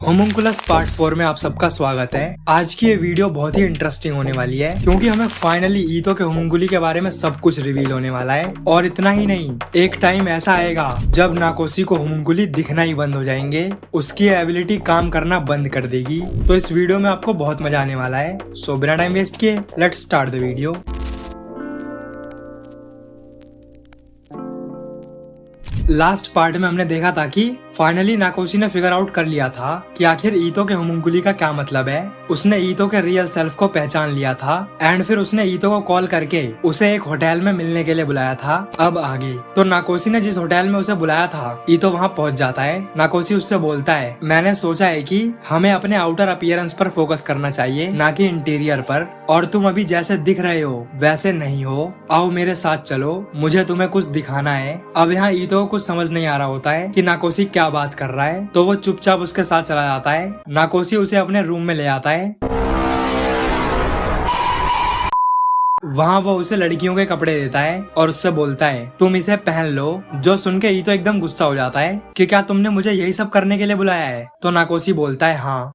होमुंकुलस part 4 में आप सबका स्वागत है। आज की ये वीडियो बहुत ही इंटरेस्टिंग होने वाली है क्योंकि हमें फाइनली ईतो के होमुंकुली के बारे में सब कुछ रिवील होने वाला है। और इतना ही नहीं, एक टाइम ऐसा आएगा जब नाकोसी को होमुंकुली दिखना ही बंद हो जाएंगे, उसकी एबिलिटी काम करना बंद कर देगी। तो इस वीडियो में आपको बहुत मजा आने वाला है। सो बिना टाइम वेस्ट किए let's start the video. Last part में हमने देखा था कि फाइनली नाकोसी ने फिगर आउट कर लिया था कि आखिर ईतो के होमुंकुली का क्या मतलब है। उसने ईतो के रियल सेल्फ को पहचान लिया था एंड फिर उसने ईतो को कॉल करके उसे एक होटल में मिलने के लिए बुलाया था। अब आगे तो नाकोसी ने जिस होटल में उसे बुलाया था, ईतो वहाँ पहुँच जाता है। नाकोसी उससे बोलता है, मैंने सोचा है कि हमें अपने आउटर अपीयरेंस पर फोकस करना चाहिए, ना कि इंटीरियर पर, और तुम अभी जैसे दिख रहे हो वैसे नहीं हो। आओ मेरे साथ चलो, मुझे तुम्हें कुछ दिखाना है। अब यहाँ ईतो को कुछ समझ नहीं आ रहा होता है कि नाकोसी क्या बात कर रहा है, तो वो चुपचाप उसके साथ चला जाता है। नाकोसी उसे अपने रूम में ले आता है। वहाँ वो उसे लड़कियों के कपड़े देता है और उससे बोलता है, तुम इसे पहन लो। जो सुन के ईतो एकदम गुस्सा हो जाता है कि क्या तुमने मुझे यही सब करने के लिए बुलाया है? तो नाकोसी बोलता है हाँ।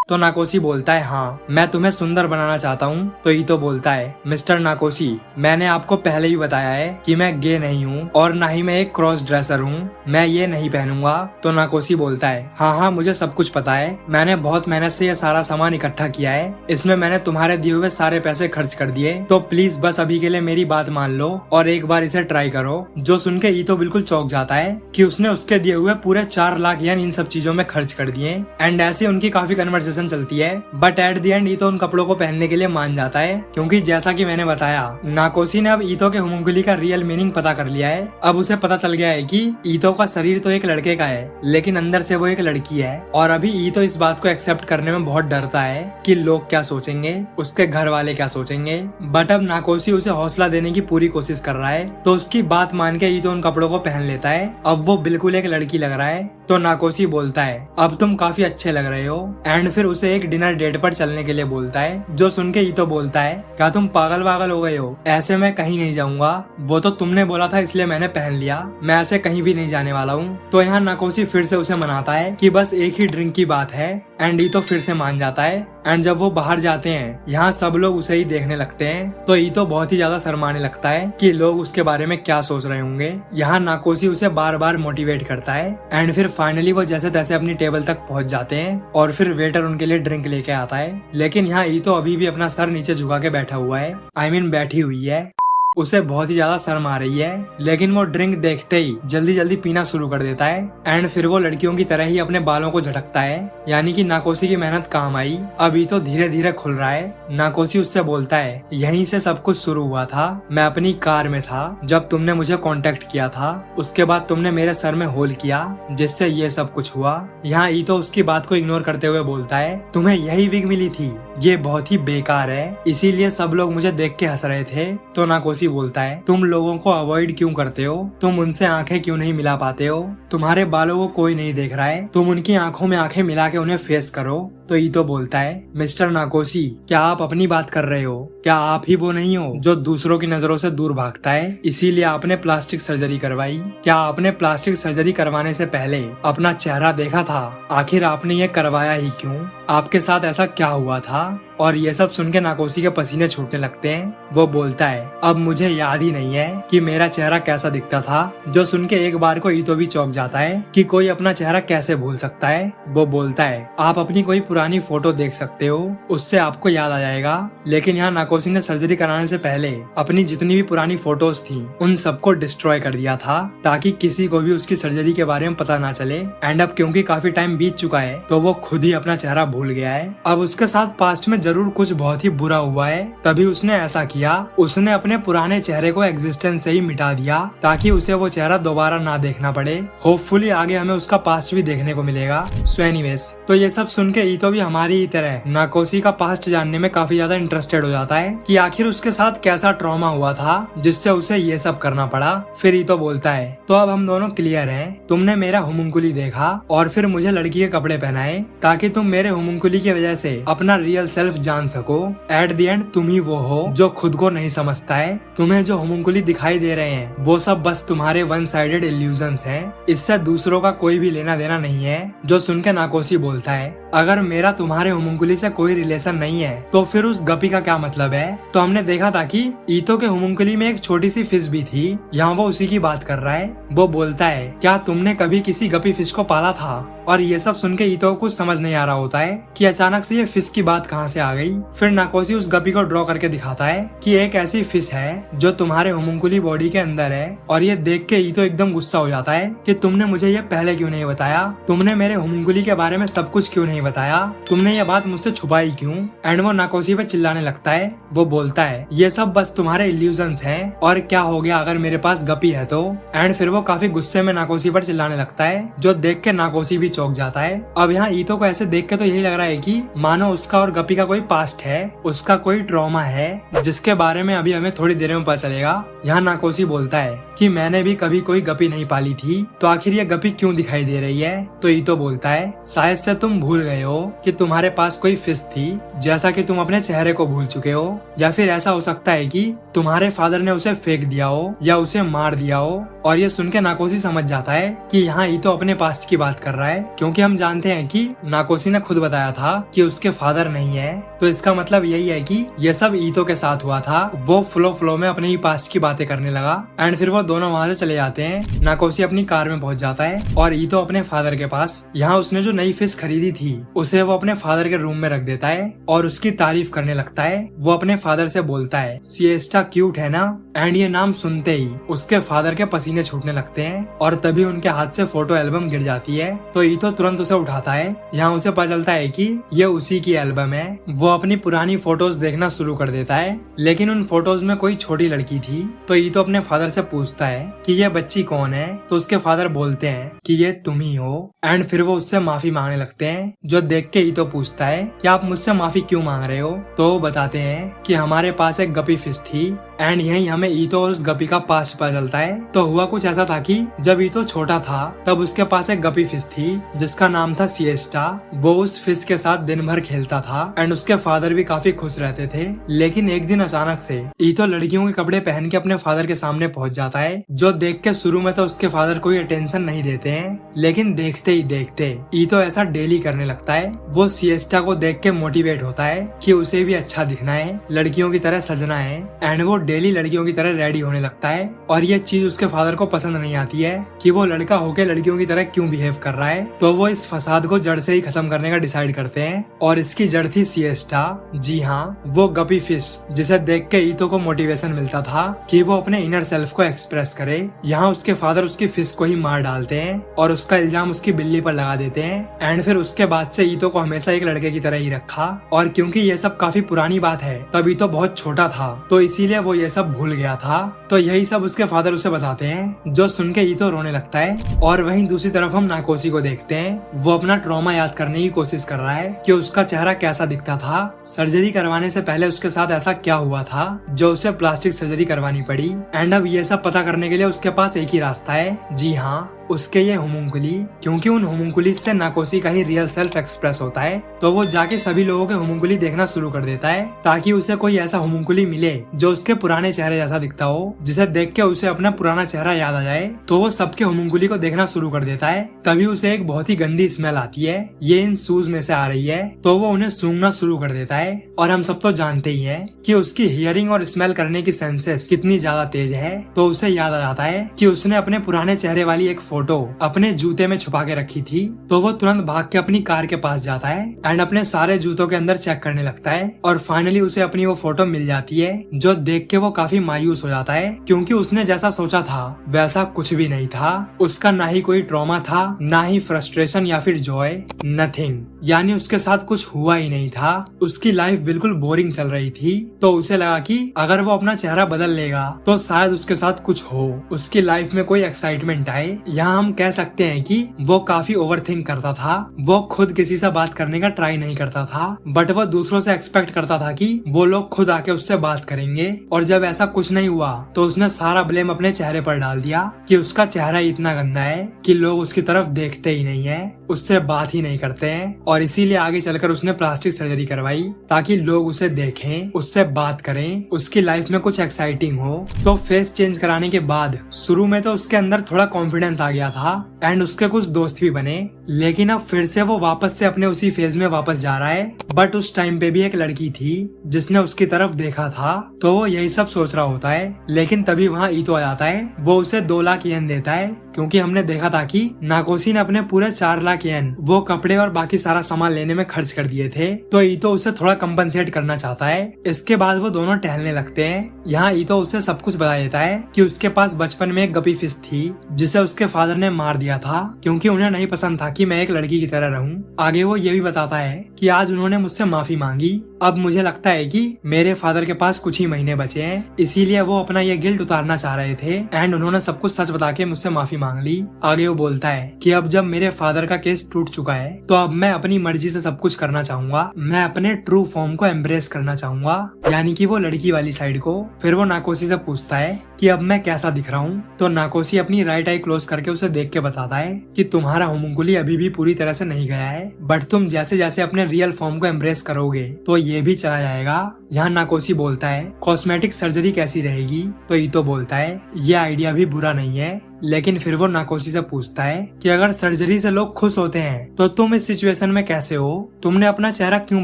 तो नाकोसी बोलता है हाँ, मैं तुम्हें सुंदर बनाना चाहता हूँ। तो ईतो बोलता है, मिस्टर नाकोसी, मैंने आपको पहले ही बताया है कि मैं गे नहीं हूँ और ना ही मैं एक क्रॉस ड्रेसर हूँ, मैं ये नहीं पहनूंगा। तो नाकोसी बोलता है, हाँ मुझे सब कुछ पता है, मैंने बहुत मेहनत से ये सारा सामान इकट्ठा किया है, इसमें मैंने तुम्हारे दिए हुए सारे पैसे खर्च कर दिए, तो प्लीज बस अभी के लिए मेरी बात मान लो और एक बार इसे ट्राई करो। जो सुन के ईतो बिल्कुल चौंक जाता है कि उसने उसके दिए हुए पूरे 4 लाख येन इन सब चीजों में खर्च कर दिए। एंड ऐसे उनकी काफी कन्वर्सेशन चलती है, बट एट द एंड ईतो उन कपड़ों को पहनने के लिए मान जाता है क्योंकि जैसा कि मैंने बताया, नाकोसी ने अब ईतो के होमुंकुली का रियल मीनिंग पता कर लिया है। अब उसे पता चल गया है कि ईतो का शरीर तो एक लड़के का है लेकिन अंदर से वो एक लड़की है। और अभी ईतो इस बात को एक्सेप्ट करने में बहुत डरता है कि लोग क्या सोचेंगे, उसके घर वाले क्या सोचेंगे। बट अब नाकोसी उसे हौसला देने की पूरी कोशिश कर रहा है, तो उसकी बात मान के ईतो उन कपड़ों को पहन लेता है। अब वो बिल्कुल एक लड़की लग रहा है। तो नाकोसी बोलता है, अब तुम काफी अच्छे लग रहे हो, एंड फिर उसे एक डिनर डेट पर चलने के लिए बोलता है। जो सुन के ईतो बोलता है, क्या तुम पागल वागल हो गए हो, ऐसे मैं कहीं नहीं जाऊंगा, वो तो तुमने बोला था इसलिए मैंने पहन लिया, मैं ऐसे कहीं भी नहीं जाने वाला हूँ। तो यहाँ नाकोसी फिर से उसे मनाता है कि बस एक ही ड्रिंक की बात है, एंड ईतो फिर से मान जाता है। एंड जब वो बाहर जाते हैं, यहाँ सब लोग उसे ही देखने लगते हैं, तो ईतो बहुत ही ज्यादा शर्माने लगता है कि लोग उसके बारे में क्या सोच रहे होंगे। यहाँ नाकोसी उसे बार बार मोटिवेट करता है एंड फिर फाइनली वो जैसे तैसे अपनी टेबल तक पहुँच जाते हैं और फिर वेटर उनके लिए ड्रिंक लेके आता है। लेकिन यहाँ ईतो अभी भी अपना सर नीचे झुका के बैठा हुआ है, आई मीन बैठी हुई है। उसे बहुत ही ज्यादा शर्म आ रही है, लेकिन वो ड्रिंक देखते ही जल्दी जल्दी पीना शुरू कर देता है। एंड फिर वो लड़कियों की तरह ही अपने बालों को झटकता है, यानी कि नाकोसी की मेहनत काम आई। अभी तो धीरे धीरे खुल रहा है। नाकोसी उससे बोलता है, यहीं से सब कुछ शुरू हुआ था, मैं अपनी कार में था जब तुमने मुझे कांटेक्ट किया था, उसके बाद तुमने मेरे सर में होल किया जिससे ये सब कुछ हुआ। यहाँ ईतो उसकी बात को इग्नोर करते हुए बोलता है, तुम्हें यही विग मिली थी, ये बहुत ही बेकार है, इसीलिए सब लोग मुझे देख के हंस रहे थे। तो नाकोसी बोलता है, तुम लोगों को अवॉइड क्यों करते हो, तुम उनसे आंखें क्यों नहीं मिला पाते हो, तुम्हारे बालों को कोई नहीं देख रहा है, तुम उनकी आंखों में आंखें मिला के उन्हें फेस करो। तो ईतो बोलता है, मिस्टर नाकोसी, क्या आप अपनी बात कर रहे हो? क्या आप ही वो नहीं हो जो दूसरों की नजरों से दूर भागता है, इसीलिए आपने प्लास्टिक सर्जरी करवाई? क्या आपने प्लास्टिक सर्जरी करवाने से पहले अपना चेहरा देखा था? आखिर आपने ये करवाया ही क्यों? आपके साथ ऐसा क्या हुआ था? और ये सब सुन के नाकोसी के पसीने छूटने लगते हैं। वो बोलता है, अब मुझे याद ही नहीं है कि मेरा चेहरा कैसा दिखता था। जो सुन के एक बार को ईतो भी चौंक जाता है कि कोई अपना चेहरा कैसे भूल सकता है। वो बोलता है, आप अपनी कोई पुरानी फोटो देख सकते हो, उससे आपको याद आ जाएगा। लेकिन यहाँ नाकोसी ने सर्जरी कराने से पहले अपनी जितनी भी पुरानी फोटोज थी उन सबको डिस्ट्रॉय कर दिया था, ताकि किसी को भी उसकी सर्जरी के बारे में पता ना चले। एंड अब क्योंकि काफी टाइम बीत चुका है, तो वो खुद ही अपना चेहरा भूल गया है। अब उसके साथ पास्ट में जरूर कुछ बहुत ही बुरा हुआ है, तभी उसने ऐसा किया। उसने अपने पुराने चेहरे को एग्जिस्टेंस से ही मिटा दिया ताकि उसे वो चेहरा दोबारा ना देखना पड़े। होपफुली आगे हमें उसका पास्ट भी देखने को मिलेगा। सो एनीवेज, तो ये सब सुन के ईतो भी हमारी ही तरह नाकोसी का पास्ट जानने में काफी ज्यादा इंटरेस्टेड हो जाता है कि आखिर उसके साथ कैसा ट्रॉमा हुआ था जिससे उसे ये सब करना पड़ा। फिर ईतो बोलता है, तो अब हम दोनों क्लियर हैं, तुमने मेरा होमुंकुली देखा और फिर मुझे लड़की के कपड़े पहनाए ताकि तुम मेरे होमुंकुली की वजह से अपना रियल सेल्फ सिर्फ जान सको। एट द एंड तुम ही वो हो जो खुद को नहीं समझता है। तुम्हें जो होमुंकुली दिखाई दे रहे हैं वो सब बस तुम्हारे वन साइडेड इल्यूजन्स हैं। इससे दूसरों का कोई भी लेना देना नहीं है। जो सुन के नाकोशी बोलता है, अगर मेरा तुम्हारे होमुंकुली से कोई रिलेशन नहीं है तो फिर उस गपी का क्या मतलब है? तो हमने देखा था कि ईतो के होमुंकुली में एक छोटी सी फिश भी थी। यहाँ वो उसी की बात कर रहा है। वो बोलता है, क्या तुमने कभी किसी गपी फिश को पाला था? और ये सब सुन के ईतो को कुछ समझ नहीं आ रहा होता है कि अचानक से ये फिश की बात कहाँ से आ गई। फिर नाकोशी उस गपी को ड्रॉ करके दिखाता है कि एक ऐसी फिश है जो तुम्हारे होमुंकुली बॉडी के अंदर है। और ये देख के ईतो एकदम गुस्सा हो जाता है कि तुमने मुझे ये पहले क्यों नहीं बताया? तुमने मेरे होमुंकुली के बारे में सब कुछ क्यों नहीं बताया? तुमने ये बात मुझसे छुपाई क्यों? एंड वो नाकोशी पे चिल्लाने लगता है। वो बोलता है, ये सब बस तुम्हारे इल्यूजन्स हैं, और क्या हो गया अगर मेरे पास गपी है तो? एंड फिर वो काफी गुस्से में नाकोशी पर चिल्लाने लगता है, जो देख के नाकोशी भी चौंक जाता है। अब यहाँ ईतो को ऐसे देख के तो यही लग रहा है कि मानो उसका और गपी का कोई पास्ट है, उसका कोई ट्रॉमा है, जिसके बारे में अभी हमें थोड़ी देर में पता चलेगा। यहाँ नाकोशी बोलता है कि मैंने भी कभी कोई गपी नहीं पाली थी, तो आखिर ये गपी क्यों दिखाई दे रही है? तो ईतो बोलता है, शायद से तुम भूल गए हो कि तुम्हारे पास कोई फिश थी, जैसा कि तुम अपने चेहरे को भूल चुके हो। या फिर ऐसा हो सकता है कि तुम्हारे फादर ने उसे फेंक दिया हो या उसे मार दिया हो। और ये सुन के नाकोशी समझ जाता है कि यहाँ ईतो अपने पास्ट की बात कर रहा है, क्योंकि हम जानते हैं कि नाकोशी ने खुद बताया था कि उसके फादर नहीं है। तो इसका मतलब यही है कि ये सब ईतो के साथ हुआ था। वो फ्लो में अपने ही पास्ट की बातें करने लगा। एंड फिर वो दोनों वहाँ से चले जाते हैं। नाकोशी अपनी कार में पहुंच जाता है और ईतो अपने फादर के पास। यहाँ उसने जो नई फिश खरीदी थी उसे वो अपने फादर के रूम में रख देता है और उसकी तारीफ करने लगता है। वो अपने फादर से बोलता है, सिएस्टा क्यूट है ना? एंड ये नाम सुनते ही उसके फादर के पसीने छूटने लगते हैं और तभी उनके हाथ से फोटो एल्बम गिर जाती है। तो ईतो तुरंत उसे उठाता है। यहाँ उसे पता चलता है कि ये उसी की एल्बम है। वो अपनी पुरानी फोटोज देखना शुरू कर देता है, लेकिन उन फोटोज में कोई छोटी लड़की थी। तो ईतो अपने फादर से पूछता है कि ये बच्ची कौन है? तो उसके फादर बोलते हैं कि ये तुम ही हो। एंड फिर वो उससे माफी मांगने लगते हैं, जो देख के ईतो पूछता है कि आप मुझसे माफी क्यों मांग रहे हो? तो वो बताते हैं कि हमारे पास एक गपी फिश थी। एंड यही हमें ईतो और उस गपी का पास्ट पता चलता है। तो हुआ कुछ ऐसा था कि जब ईतो छोटा था तब उसके पास एक गपी फिश थी जिसका नाम था सिएस्टा। वो उस फिश के साथ दिन भर खेलता था एंड उसके फादर भी काफी खुश रहते थे। लेकिन एक दिन अचानक से ईतो लड़कियों के कपड़े पहन के अपने फादर के सामने पहुंच जाता है, जो देख के शुरू में तो उसके फादर कोई अटेंशन नहीं देते हैं, लेकिन देखते ही देखते ईतो ऐसा डेली करने लगता है। वो सिएस्टा को देख के मोटिवेट होता है कि उसे भी अच्छा दिखना है, लड़कियों की तरह सजना है। एंड वो डेली लड़कियों की तरह रेडी होने लगता है। और ये चीज उसके फादर को पसंद नहीं आती है कि वो लड़का होके लड़कियों की तरह क्यों बिहेव कर रहा है। तो वो इस फसाद को जड़ से ही खत्म करने का डिसाइड करते हैं और इसकी जड़ थी सिएस्टा। जी हाँ, वो गपी फिश जिसे देख के ईतो को मोटिवेशन मिलता था कि वो अपने इनर सेल्फ को एक्सप्रेस करे। यहाँ उसके फादर उसकी फिश को ही मार डालते हैं और उसका इल्जाम उसकी बिल्ली पर लगा देते हैं। एंड फिर उसके बाद से ईतो को हमेशा एक लड़के की तरह ही रखा। और क्योंकि ये सब काफी पुरानी बात है, तब ईतो बहुत छोटा था, तो इसीलिए वो ये सब भूल गया था। तो यही सब उसके फादर उसे बताते हैं, जो सुन के ईतो रोने लगता है। और वहीं दूसरी तरफ हम नाकोशी को देखते हैं। वो अपना ट्रॉमा याद करने की कोशिश कर रहा है कि उसका चेहरा कैसा दिखता था, सर्जरी करवाने से पहले उसके साथ ऐसा क्या हुआ था जो उसे प्लास्टिक सर्जरी करवानी पड़ी। एंड अब ये सब पता करने के लिए उसके पास एक ही रास्ता है, जी हाँ, उसके ये होमुंकुली। क्योंकि उन होमुंकुली से नाकोशी का ही रियल सेल्फ एक्सप्रेस होता है। तो वो जाके सभी लोगों के होमुंकुली देखना शुरू कर देता है ताकि उसे कोई ऐसा होमुंकुली मिले जो उसके पुराने चेहरे जैसा दिखता हो, जिसे देख के उसे अपना पुराना चेहरा याद आ जाए। तो वो सबके होमुंकुली को देखना शुरू कर देता है। तभी उसे एक बहुत ही गंदी स्मेल आती है, ये इन शूज में से आ रही है। तो वो उन्हें सूंघना शुरू कर देता है। और हम सब तो जानते ही है कि उसकी हियरिंग और स्मेल करने की सेंसेस कितनी ज्यादा तेज है। तो उसे याद आ जाता है कि उसने अपने पुराने चेहरे वाली एक फोटो अपने जूते में छुपा के रखी थी। तो वो तुरंत भाग के अपनी कार के पास जाता है एंड अपने सारे जूतों के अंदर चेक करने लगता है। और फाइनली उसे अपनी वो फोटो मिल जाती है, जो देख के वो काफी मायूस हो जाता है, क्योंकि उसने जैसा सोचा था वैसा कुछ भी नहीं था। उसका ना ही कोई ट्रॉमा था, ना ही फ्रस्ट्रेशन या फिर जॉय, नथिंग। यानी उसके साथ कुछ हुआ ही नहीं था। उसकी लाइफ बिल्कुल बोरिंग चल रही थी। तो उसे लगा कि अगर वो अपना चेहरा बदल लेगा तो शायद उसके साथ कुछ हो, उसकी लाइफ में कोई एक्साइटमेंट आए। यहाँ हम कह सकते हैं कि वो काफी ओवरथिंक करता था। वो खुद किसी से बात करने का ट्राई नहीं करता था, बट वो दूसरों से एक्सपेक्ट करता था कि वो लोग खुद आके उससे बात करेंगे। और जब ऐसा कुछ नहीं हुआ तो उसने सारा ब्लेम अपने चेहरे पर डाल दिया कि उसका चेहरा इतना गंदा है कि लोग उसकी तरफ देखते ही नहीं है, उससे बात ही नहीं करते हैं। और इसीलिए आगे चलकर उसने प्लास्टिक सर्जरी करवाई ताकि लोग उसे देखें, उससे बात करें, उसकी लाइफ में कुछ एक्साइटिंग हो। तो फेस चेंज कराने के बाद शुरू में तो उसके अंदर थोड़ा कॉन्फिडेंस आ गया था एंड उसके कुछ दोस्त भी बने, लेकिन अब फिर से वो वापस से अपने उसी फेज में वापस जा रहा है। बट उस टाइम पे भी एक लड़की थी जिसने उसकी तरफ देखा था, तो वो यही सब सोच रहा होता है। लेकिन तभी वहाँ ईतो आ जाता है। वो उसे 2 लाख येन देता है, क्योंकि हमने देखा था कि नाकोसी ने अपने पूरे 4 लाख येन वो कपड़े और बाकी सारा सामान लेने में खर्च कर दिए थे। तो ईतो उसे थोड़ा कंपनसेट करना चाहता है। इसके बाद वो दोनों टहलने लगते हैं। यहाँ ईतो उसे सब कुछ बता देता है कि उसके पास बचपन में एक गपी फिश थी जिसे उसके फादर ने मार दिया था, क्योंकि उन्हें नहीं पसंद था कि मैं एक लड़की की तरह रहूं। आगे वो ये भी बताता है कि आज उन्होंने मुझसे माफी मांगी। अब मुझे लगता है कि मेरे फादर के पास कुछ ही महीने बचे हैं, इसीलिए वो अपना ये गिल्ट उतारना चाह रहे थे एंड उन्होंने सब कुछ सच बता के मुझसे माफी मांग ली। आगे वो बोलता है कि अब जब मेरे फादर का केस टूट चुका है तो अब मैं अपनी मर्जी से सब कुछ करना चाहूंगा। मैं अपने ट्रू फॉर्म को एम्ब्रेस करना चाहूंगा, यानी कि वो लड़की वाली साइड को। फिर वो नाकोसी से पूछता है कि अब मैं कैसा दिख रहा हूँ। तो नाकोसी अपनी राइट आई क्लोज करके उसे देख के बताता है कि तुम्हारा होमुंकुली अभी भी पूरी तरह से नहीं गया है, बट तुम जैसे जैसे अपने रियल फॉर्म को एम्ब्रेस करोगे तो ये भी चला जाएगा। यहाँ नाकोसी बोलता है कॉस्मेटिक सर्जरी कैसी रहेगी, तो ईतो बोलता है ये आइडिया भी बुरा नहीं है। लेकिन फिर वो नाकोसी से पूछता है कि अगर सर्जरी से लोग खुश होते हैं तो तुम इस सिचुएशन में कैसे हो, तुमने अपना चेहरा क्यों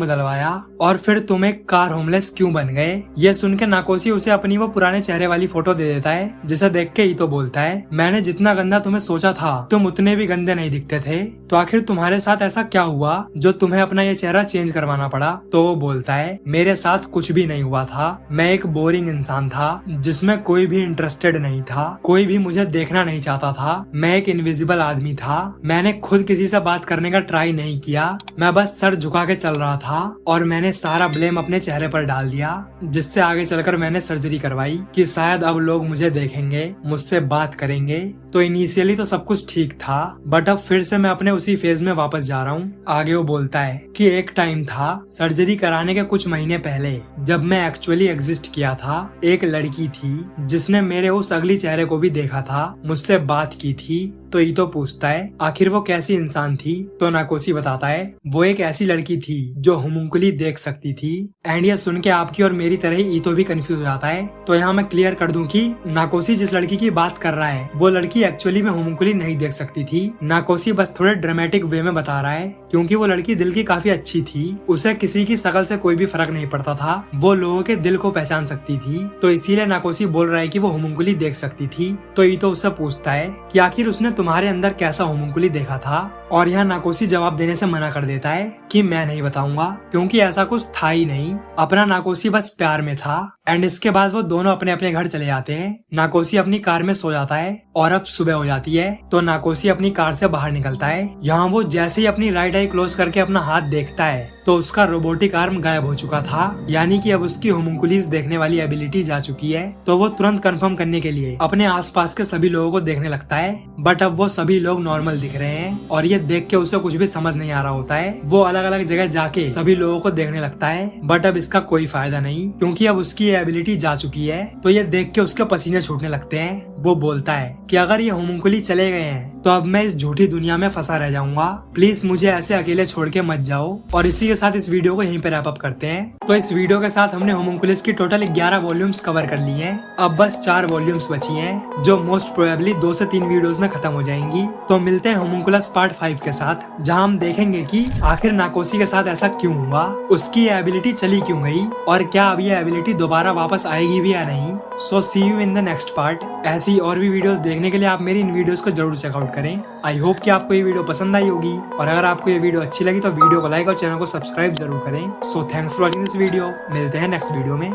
बदलवाया और फिर तुम एक कार होमलेस क्यों बन गए। ये सुन के नाकोसी उसे अपनी वो पुराने चेहरे वाली फोटो दे देता है, जिसे देख के ईतो बोलता है मैंने जितना गंदा तुम्हें सोचा था तुम उतने भी गंदे नहीं दिखते थे, तो आखिर तुम्हारे साथ ऐसा क्या हुआ जो तुम्हें अपना ये चेहरा चेंज करवाना पड़ा। तो वो बोलता है मेरे साथ कुछ भी नहीं हुआ था, मैं एक बोरिंग इंसान था जिसमें कोई भी इंटरेस्टेड नहीं था, कोई भी मुझे देखना नहीं चाहता था, मैं एक इनविजिबल आदमी था, मैंने खुद किसी से बात करने का ट्राई नहीं किया, मैं बस सर झुका के चल रहा था और मैंने सारा ब्लेम अपने चेहरे पर डाल दिया, जिससे आगे चलकर मैंने सर्जरी करवाई कि शायद अब लोग मुझे देखेंगे, मुझसे बात करेंगे। तो इनिशियली तो सब कुछ ठीक था, बट अब फिर से मैं अपने उसी फेज में वापस जा रहा हूँ। आगे वो बोलता है कि एक टाइम था सर्जरी कराने के कुछ महीने पहले जब मैं एक्चुअली एग्जिस्ट किया था। एक लड़की थी जिसने मेरे उस अगली चेहरे को भी देखा था, मुझसे बात की थी। तो ईतो पूछता है आखिर वो कैसी इंसान थी, तो नाकोसी बताता है वो एक ऐसी लड़की थी जो होमुंकुली देख सकती थी। एंड ये सुन के आपकी और मेरी तरह ही ईतो भी कंफ्यूज हो जाता है। तो यहाँ मैं क्लियर कर दूं कि नाकोसी जिस लड़की की बात कर रहा है वो लड़की एक्चुअली में होमुंकुली नहीं देख सकती थी। नाकोसी बस थोड़े ड्रामेटिक वे में बता रहा है, क्योंकि वो लड़की दिल की काफी अच्छी थी, उसे किसी की शकल से कोई भी फर्क नहीं पड़ता था, वो लोगों के दिल को पहचान सकती थी। तो इसीलिए नाकोसी बोल रहा है कि वो होमुंकुली देख सकती थी। तो ईतो उससे पूछता है कि आखिर उसने तुम्हारे अंदर कैसा होमुंकुली देखा था, और यहाँ नाकोसी जवाब देने से मना कर देता है कि मैं नहीं बताऊंगा, क्योंकि ऐसा कुछ था ही नहीं। अपना नाकोसी बस प्यार में था। एंड इसके बाद वो दोनों अपने अपने घर चले जाते हैं। नाकोसी अपनी कार में सो जाता है और अब सुबह हो जाती है। तो नाकोसी अपनी कार से बाहर निकलता है। यहाँ वो जैसे ही अपनी राइट आई क्लोज करके अपना हाथ देखता है तो उसका रोबोटिक आर्म गायब हो चुका था, यानी कि अब उसकी होमुंकुलीज देखने वाली एबिलिटी जा चुकी है। तो वो तुरंत कंफर्म करने के लिए अपने आसपास के सभी लोगों को देखने लगता है, बट अब वो सभी लोग नॉर्मल दिख रहे हैं और ये देख के उसे कुछ भी समझ नहीं आ रहा होता है। वो अलग अलग जगह जाके सभी लोगों को देखने लगता है, बट अब इसका कोई फायदा नहीं, क्योंकि अब उसकी एबिलिटी जा चुकी है। तो ये देख के उसके पसीने छूटने लगते हैं। वो बोलता है कि अगर ये होमुंकुली चले गए हैं तो अब मैं इस झूठी दुनिया में फंसा रह जाऊंगा, प्लीज मुझे ऐसे अकेले छोड़ के मत जाओ। और इसी के साथ इस वीडियो को यहीं पे रैप अप करते हैं। तो इस वीडियो के साथ हमने होमुंकुलिस की टोटल 11 वॉल्यूम्स कवर कर ली हैं। अब बस 4 वॉल्यूम्स बची हैं, जो मोस्ट प्रोबेबली 2 से 3 वीडियोस में खत्म हो जाएंगी। तो मिलते हैं होमुंकुलस पार्ट 5 के साथ, जहां हम देखेंगे कि आखिर नाकोसी के साथ ऐसा क्यों हुआ, उसकी ये एबिलिटी चली क्यों गई, और क्या अब ये एबिलिटी दोबारा वापस आएगी भी या नहीं। So see you in the next part. ऐसी और भी वीडियोस देखने के लिए आप मेरी इन वीडियोस को जरूर चेकआउट करें। आई होप कि आपको ये वीडियो पसंद आई होगी, और अगर आपको ये वीडियो अच्छी लगी तो वीडियो को लाइक और चैनल को सब्सक्राइब जरूर करें। So thanks for watching this video. मिलते हैं नेक्स्ट वीडियो में।